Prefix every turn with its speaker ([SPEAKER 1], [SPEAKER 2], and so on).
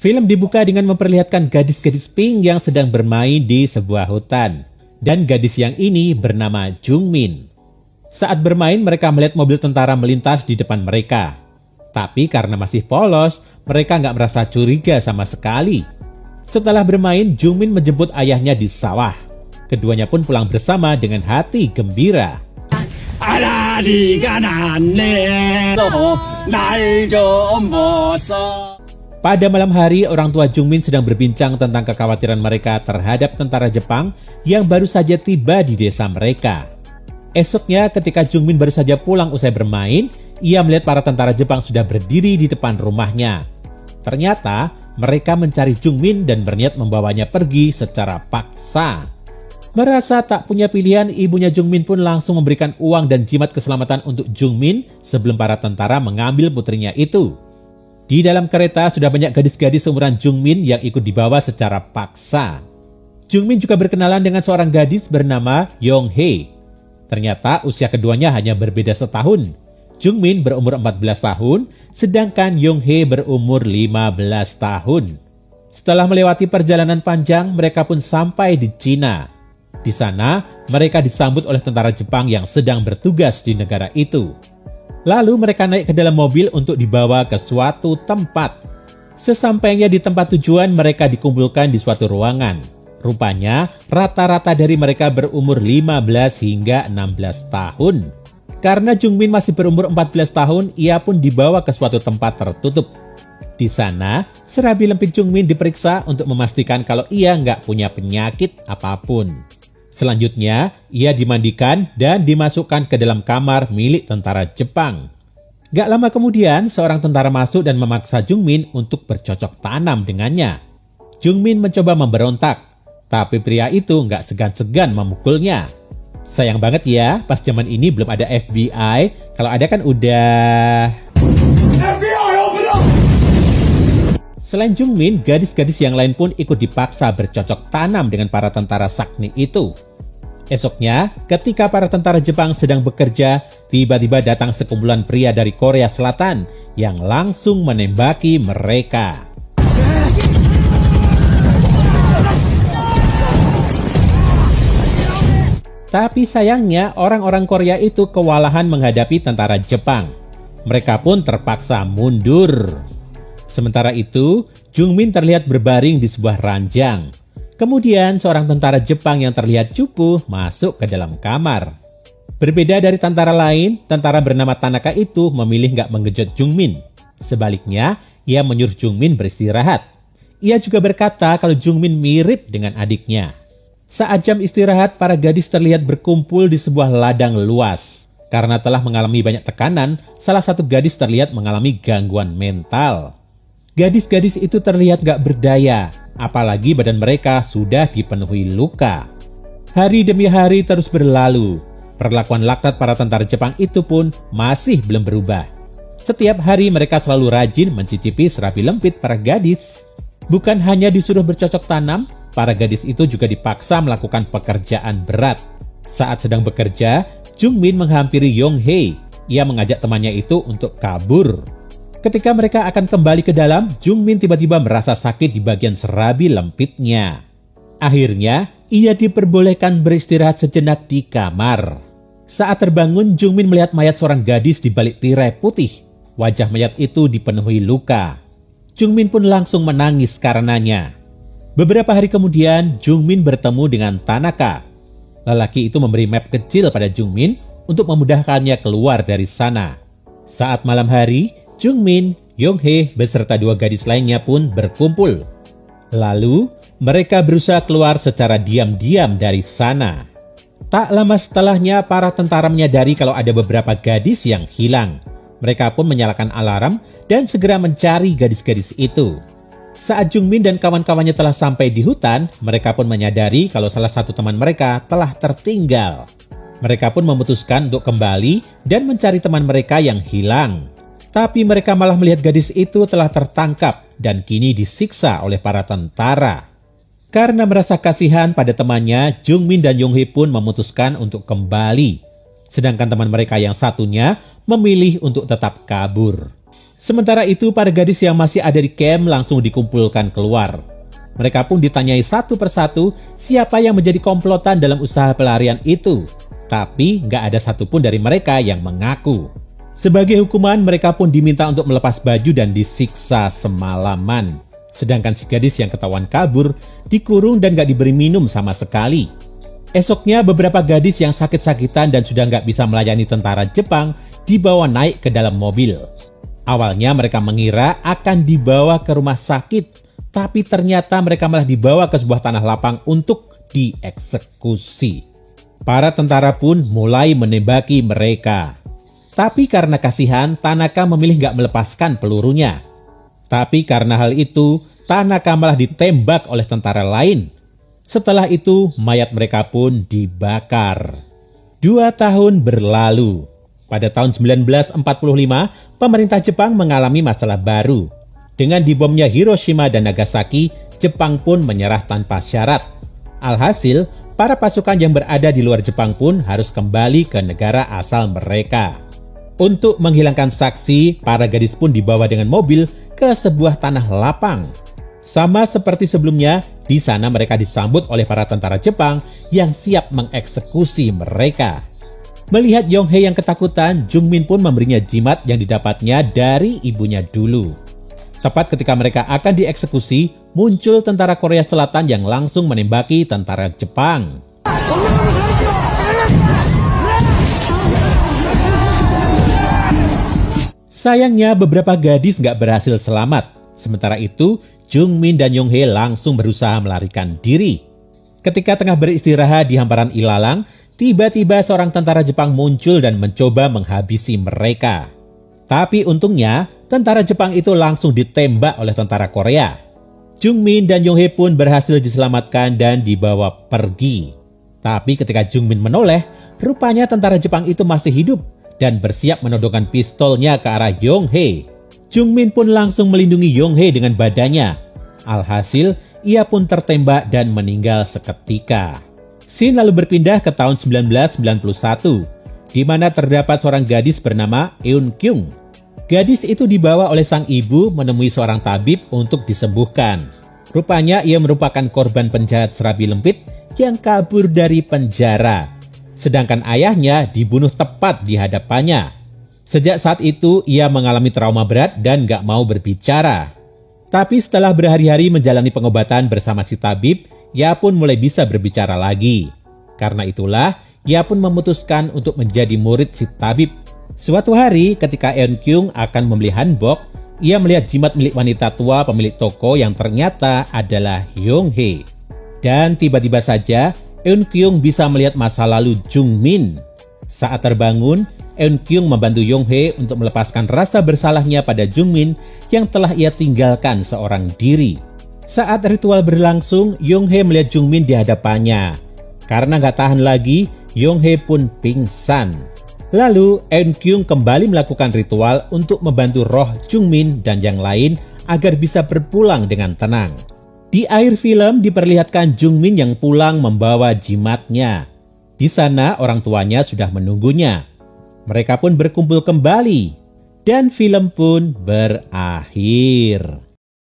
[SPEAKER 1] Film dibuka dengan memperlihatkan gadis-gadis pink yang sedang bermain di sebuah hutan. Dan gadis yang ini bernama Jungmin. Saat bermain mereka melihat mobil tentara melintas di depan mereka. Tapi karena masih polos, mereka nggak merasa curiga sama sekali. Setelah bermain, Jungmin menjemput ayahnya di sawah. Keduanya pun pulang bersama dengan hati gembira. Pada malam hari, orang tua Jungmin sedang berbincang tentang kekhawatiran mereka terhadap tentara Jepang yang baru saja tiba di desa mereka. Esoknya, ketika Jungmin baru saja pulang usai bermain, ia melihat para tentara Jepang sudah berdiri di depan rumahnya. Ternyata, mereka mencari Jungmin dan berniat membawanya pergi secara paksa. Merasa tak punya pilihan, ibunya Jungmin pun langsung memberikan uang dan jimat keselamatan untuk Jungmin sebelum para tentara mengambil putrinya itu. Di dalam kereta sudah banyak gadis-gadis seumuran Jungmin yang ikut dibawa secara paksa. Jungmin juga berkenalan dengan seorang gadis bernama Yong-hee. Ternyata usia keduanya hanya berbeda setahun. Jungmin berumur 14 tahun, sedangkan Yong-hee berumur 15 tahun. Setelah melewati perjalanan panjang, mereka pun sampai di Cina. Di sana, mereka disambut oleh tentara Jepang yang sedang bertugas di negara itu. Lalu mereka naik ke dalam mobil untuk dibawa ke suatu tempat. Sesampainya di tempat tujuan, mereka dikumpulkan di suatu ruangan. Rupanya, rata-rata dari mereka berumur 15 hingga 16 tahun. Karena Jungmin masih berumur 14 tahun, ia pun dibawa ke suatu tempat tertutup. Di sana, serabi lempit Jungmin diperiksa untuk memastikan kalau ia nggak punya penyakit apapun. Selanjutnya, ia dimandikan dan dimasukkan ke dalam kamar milik tentara Jepang. Gak lama kemudian, seorang tentara masuk dan memaksa Jungmin untuk bercocok tanam dengannya. Jungmin mencoba memberontak, tapi pria itu gak segan-segan memukulnya. Sayang banget ya, pas zaman ini belum ada FBI. Kalau ada kan udah... FBI, open up! Selain Jungmin, gadis-gadis yang lain pun ikut dipaksa bercocok tanam dengan para tentara Sakni itu. Esoknya, ketika para tentara Jepang sedang bekerja, tiba-tiba datang sekumpulan pria dari Korea Selatan yang langsung menembaki mereka. Tapi sayangnya, orang-orang Korea itu kewalahan menghadapi tentara Jepang. Mereka pun terpaksa mundur. Sementara itu, Jungmin terlihat berbaring di sebuah ranjang. Kemudian seorang tentara Jepang yang terlihat cupu masuk ke dalam kamar. Berbeda dari tentara lain, tentara bernama Tanaka itu memilih nggak mengejut Jungmin. Sebaliknya, ia menyuruh Jungmin beristirahat. Ia juga berkata kalau Jungmin mirip dengan adiknya. Saat jam istirahat, para gadis terlihat berkumpul di sebuah ladang luas. Karena telah mengalami banyak tekanan, salah satu gadis terlihat mengalami gangguan mental. Gadis-gadis itu terlihat gak berdaya, apalagi badan mereka sudah dipenuhi luka. Hari demi hari terus berlalu. Perlakuan laknat para tentara Jepang itu pun masih belum berubah. Setiap hari mereka selalu rajin mencicipi serabi lempit para gadis. Bukan hanya disuruh bercocok tanam, para gadis itu juga dipaksa melakukan pekerjaan berat. Saat sedang bekerja, Jungmin menghampiri Yong-hee. Ia mengajak temannya itu untuk kabur. Ketika mereka akan kembali ke dalam, Jungmin tiba-tiba merasa sakit di bagian serabi lempitnya. Akhirnya, ia diperbolehkan beristirahat sejenak di kamar. Saat terbangun, Jungmin melihat mayat seorang gadis di balik tirai putih. Wajah mayat itu dipenuhi luka. Jungmin pun langsung menangis karenanya. Beberapa hari kemudian, Jungmin bertemu dengan Tanaka. Lelaki itu memberi map kecil pada Jungmin untuk memudahkannya keluar dari sana. Saat malam hari, Jungmin, Yong-hee beserta dua gadis lainnya pun berkumpul. Lalu, mereka berusaha keluar secara diam-diam dari sana. Tak lama setelahnya, para tentara menyadari kalau ada beberapa gadis yang hilang. Mereka pun menyalakan alarm dan segera mencari gadis-gadis itu. Saat Jungmin dan kawan-kawannya telah sampai di hutan, mereka pun menyadari kalau salah satu teman mereka telah tertinggal. Mereka pun memutuskan untuk kembali dan mencari teman mereka yang hilang. Tapi mereka malah melihat gadis itu telah tertangkap dan kini disiksa oleh para tentara. Karena merasa kasihan pada temannya, Jungmin dan Yong-hee pun memutuskan untuk kembali. Sedangkan teman mereka yang satunya memilih untuk tetap kabur. Sementara itu, para gadis yang masih ada di camp langsung dikumpulkan keluar. Mereka pun ditanyai satu persatu siapa yang menjadi komplotan dalam usaha pelarian itu. Tapi nggak ada satupun dari mereka yang mengaku. Sebagai hukuman, mereka pun diminta untuk melepas baju dan disiksa semalaman. Sedangkan si gadis yang ketahuan kabur dikurung dan gak diberi minum sama sekali. Esoknya, beberapa gadis yang sakit-sakitan dan sudah gak bisa melayani tentara Jepang dibawa naik ke dalam mobil. Awalnya mereka mengira akan dibawa ke rumah sakit, tapi ternyata mereka malah dibawa ke sebuah tanah lapang untuk dieksekusi. Para tentara pun mulai menembaki mereka. Tapi karena kasihan, Tanaka memilih gak melepaskan pelurunya. Tapi karena hal itu, Tanaka malah ditembak oleh tentara lain. Setelah itu, mayat mereka pun dibakar. 2 tahun berlalu. Pada tahun 1945, pemerintah Jepang mengalami masalah baru. Dengan dibomnya Hiroshima dan Nagasaki, Jepang pun menyerah tanpa syarat. Alhasil, para pasukan yang berada di luar Jepang pun harus kembali ke negara asal mereka. Untuk menghilangkan saksi, para gadis pun dibawa dengan mobil ke sebuah tanah lapang. Sama seperti sebelumnya, di sana mereka disambut oleh para tentara Jepang yang siap mengeksekusi mereka. Melihat Yonghye yang ketakutan, Jungmin pun memberinya jimat yang didapatnya dari ibunya dulu. Tepat ketika mereka akan dieksekusi, muncul tentara Korea Selatan yang langsung menembaki tentara Jepang. Sayangnya beberapa gadis nggak berhasil selamat. Sementara itu, Jungmin dan Yonghye langsung berusaha melarikan diri. Ketika tengah beristirahat di hamparan ilalang, tiba-tiba seorang tentara Jepang muncul dan mencoba menghabisi mereka. Tapi untungnya, tentara Jepang itu langsung ditembak oleh tentara Korea. Jungmin dan Yonghye pun berhasil diselamatkan dan dibawa pergi. Tapi ketika Jungmin menoleh, rupanya tentara Jepang itu masih hidup dan bersiap menodongkan pistolnya ke arah Yonghye. Jungmin pun langsung melindungi Yonghye dengan badannya. Alhasil, ia pun tertembak dan meninggal seketika. Scene lalu berpindah ke tahun 1991, di mana terdapat seorang gadis bernama Eun Kyung. Gadis itu dibawa oleh sang ibu menemui seorang tabib untuk disembuhkan. Rupanya ia merupakan korban penjahat serabi lempit yang kabur dari penjara. Sedangkan ayahnya dibunuh tepat di hadapannya. Sejak saat itu ia mengalami trauma berat dan gak mau berbicara. Tapi setelah berhari-hari menjalani pengobatan bersama si tabib, ia pun mulai bisa berbicara lagi. Karena itulah, ia pun memutuskan untuk menjadi murid si tabib. Suatu hari ketika Eun Kyung akan membeli hanbok, ia melihat jimat milik wanita tua pemilik toko yang ternyata adalah Yonghye. Dan tiba-tiba saja, Eun Kyung bisa melihat masa lalu Jungmin. Saat terbangun, Eun Kyung membantu Yonghye untuk melepaskan rasa bersalahnya pada Jungmin yang telah ia tinggalkan seorang diri. Saat ritual berlangsung, Yonghye melihat Jungmin di hadapannya. Karena gak tahan lagi, Yonghye pun pingsan. Lalu, Eun Kyung kembali melakukan ritual untuk membantu roh Jungmin dan yang lain agar bisa berpulang dengan tenang. Di akhir film diperlihatkan Jungmin yang pulang membawa jimatnya. Di sana orang tuanya sudah menunggunya. Mereka pun berkumpul kembali dan film pun berakhir.